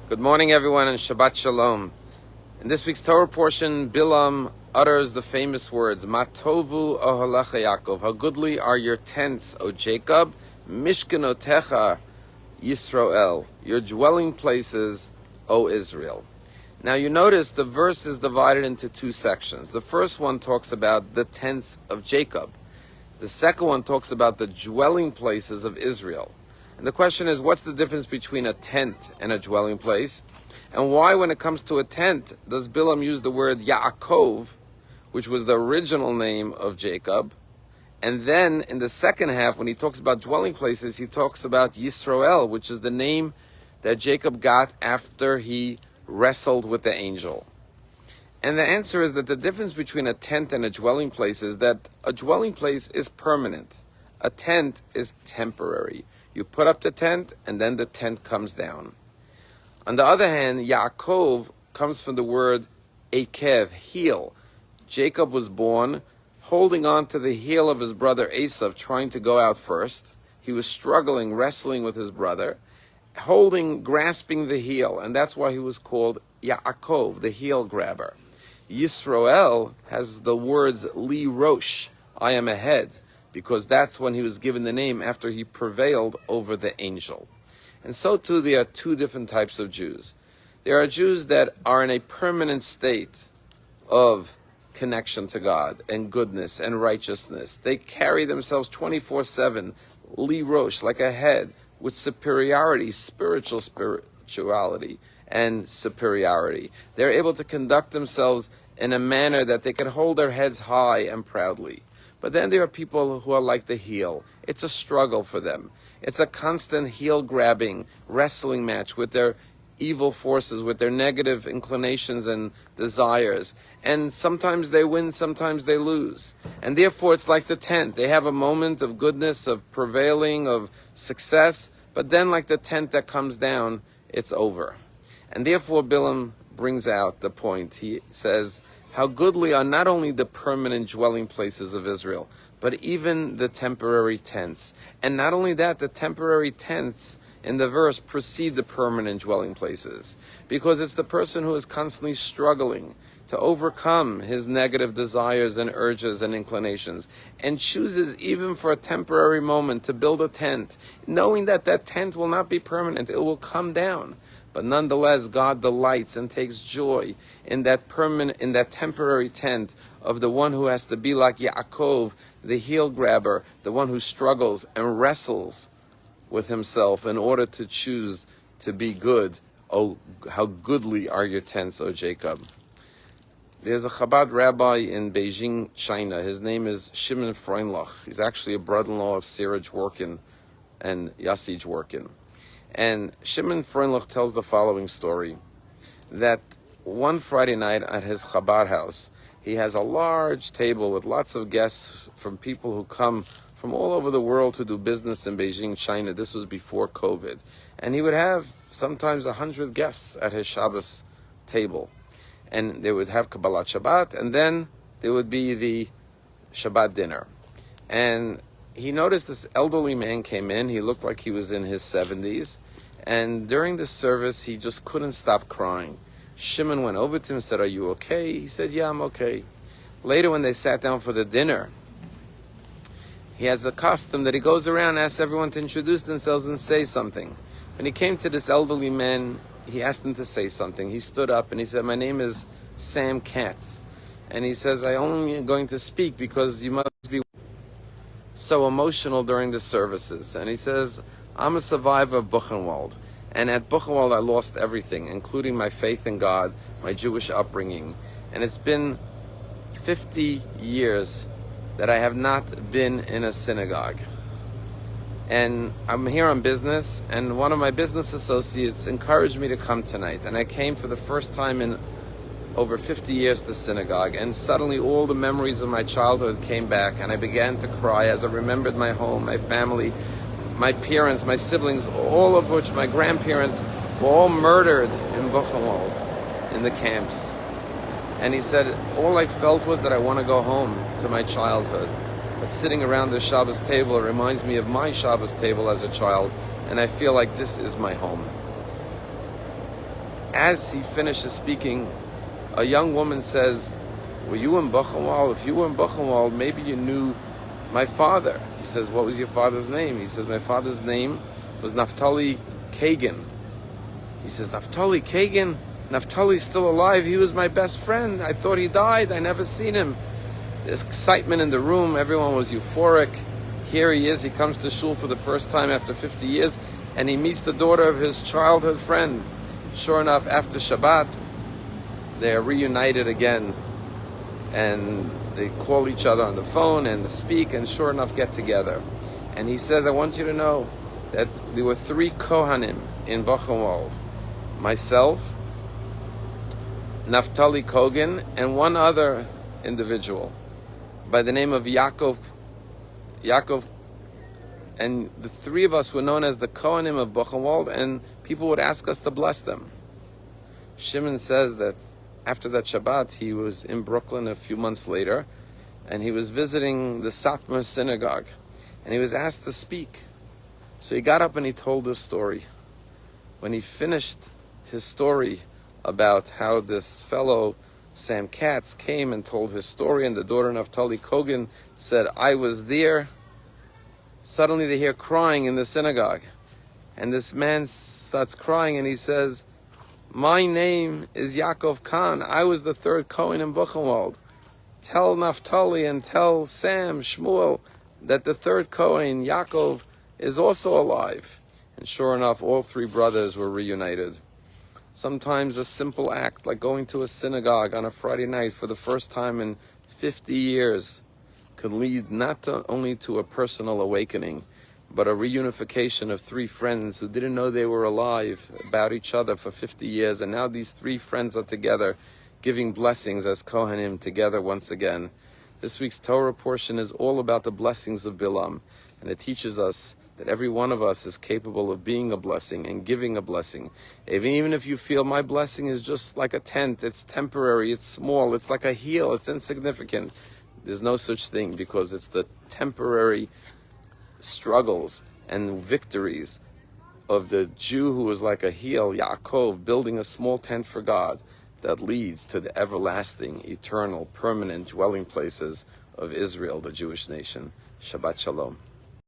Good morning, everyone, and Shabbat Shalom. In this week's Torah portion, Bilam utters the famous words, Matovu ohalecha Yaakov, how goodly are your tents, O Jacob, Mishkanotecha Yisrael, your dwelling places, O Israel. Now you notice the verse is divided into two sections. The first one talks about the tents of Jacob. The second one talks about the dwelling places of Israel. And the question is, what's the difference between a tent and a dwelling place? And why, when it comes to a tent, does Bilam use the word Yaakov, which was the original name of Jacob? And then in the second half, when he talks about dwelling places, he talks about Yisrael, which is the name that Jacob got after he wrestled with the angel. And the answer is that the difference between a tent and a dwelling place is that a dwelling place is permanent. A tent is temporary. You put up the tent, and then the tent comes down. On the other hand, Yaakov comes from the word akev, heel. Jacob was born holding on to the heel of his brother Esav, trying to go out first. He was struggling, wrestling with his brother, grasping the heel, and that's why he was called Yaakov, the heel grabber. Yisrael has the words li rosh, I am a head, because that's when he was given the name after he prevailed over the angel. And so too, there are two different types of Jews. There are Jews that are in a permanent state of connection to God and goodness and righteousness. They carry themselves 24/7, li rosh, like a head, with superiority, spirituality and superiority. They're able to conduct themselves in a manner that they can hold their heads high and proudly. But then there are people who are like the heel. It's a struggle for them. It's a constant heel-grabbing, wrestling match with their evil forces, with their negative inclinations and desires. And sometimes they win, sometimes they lose. And therefore it's like the tent. They have a moment of goodness, of prevailing, of success, but then like the tent that comes down, it's over. And therefore Bilam brings out the point. He says, how goodly are not only the permanent dwelling places of Israel, but even the temporary tents. And not only that, the temporary tents in the verse precede the permanent dwelling places, because it's the person who is constantly struggling to overcome his negative desires and urges and inclinations, and chooses even for a temporary moment to build a tent, knowing that that tent will not be permanent, it will come down. But nonetheless, God delights and takes joy in that temporary tent of the one who has to be like Yaakov, the heel grabber, the one who struggles and wrestles with himself in order to choose to be good. Oh, how goodly are your tents, O Jacob. There's a Chabad rabbi in Beijing, China. His name is Shimon Freundlich. He's actually a brother-in-law of Sarah Dworkin and Yassi Dworkin. And Shimon Freundlich tells the following story, that one Friday night at his Chabad house, he has a large table with lots of guests from people who come from all over the world to do business in Beijing, China. This was before COVID. And he would have sometimes 100 guests at his Shabbos table. And they would have Kabbalat Shabbat, and then there would be the Shabbat dinner. And he noticed this elderly man came in. He looked like he was in his 70s. And during the service, he just couldn't stop crying. Shimon went over to him and said, are you okay? He said, yeah, I'm okay. Later, when they sat down for the dinner, he has a custom that he goes around and asks everyone to introduce themselves and say something. When he came to this elderly man, he asked him to say something. He stood up and he said, my name is Sam Katz. And he says, I only am going to speak because you must be so emotional during the services. And he says, I'm a survivor of Buchenwald. And at Buchenwald, I lost everything, including my faith in God, my Jewish upbringing. And it's been 50 years that I have not been in a synagogue. And I'm here on business, and one of my business associates encouraged me to come tonight. And I came for the first time in over 50 years to synagogue, and suddenly all the memories of my childhood came back, and I began to cry as I remembered my home, my family, my parents, my siblings, all of which, my grandparents, were all murdered in Buchenwald, in the camps. And he said, all I felt was that I want to go home to my childhood. But sitting around the Shabbos table, it reminds me of my Shabbos table as a child, and I feel like this is my home. as he finishes speaking, a young woman says, were you in Buchenwald? If you were in Buchenwald, maybe you knew my father. He says, what was your father's name? He says, my father's name was Naphtali Kagan. He says, Naphtali Kagan? Naphtali's still alive. He was my best friend. I thought he died. I never seen him. There's excitement in the room. Everyone was euphoric. Here he is. He comes to shul for the first time after 50 years, and he meets the daughter of his childhood friend. Sure enough, after Shabbat, they are reunited again, and they call each other on the phone and speak, and sure enough get together. And he says, I want you to know that there were 3 Kohanim in Buchenwald. Myself, Naphtali Kogan, and one other individual by the name of Yaakov, and the 3 of us were known as the Kohanim of Buchenwald, and people would ask us to bless them. Shimon says that after that Shabbat, he was in Brooklyn a few months later, and he was visiting the Satmar synagogue, and he was asked to speak. So he got up and he told this story. When he finished his story about how this fellow, Sam Katz, came and told his story, and the daughter of Naphtali Kogan said, I was there. Suddenly they hear crying in the synagogue, and this man starts crying, and he says, my name is Yaakov Khan. I was the 3rd Kohen in Buchenwald. Tell Naphtali and tell Sam, Shmuel, that the 3rd Kohen, Yaakov, is also alive. And sure enough, all 3 brothers were reunited. Sometimes a simple act like going to a synagogue on a Friday night for the first time in 50 years could lead not only to a personal awakening, but a reunification of 3 friends who didn't know they were alive about each other for 50 years. And now these 3 friends are together, giving blessings as Kohanim together once again. This week's Torah portion is all about the blessings of Bilam, and it teaches us that every one of us is capable of being a blessing and giving a blessing. Even if you feel my blessing is just like a tent, it's temporary, it's small, it's like a heel, it's insignificant. There's no such thing, because it's the temporary struggles and victories of the Jew who was like a heel, Yaakov, building a small tent for God, that leads to the everlasting, eternal, permanent dwelling places of Israel, the Jewish nation. Shabbat Shalom.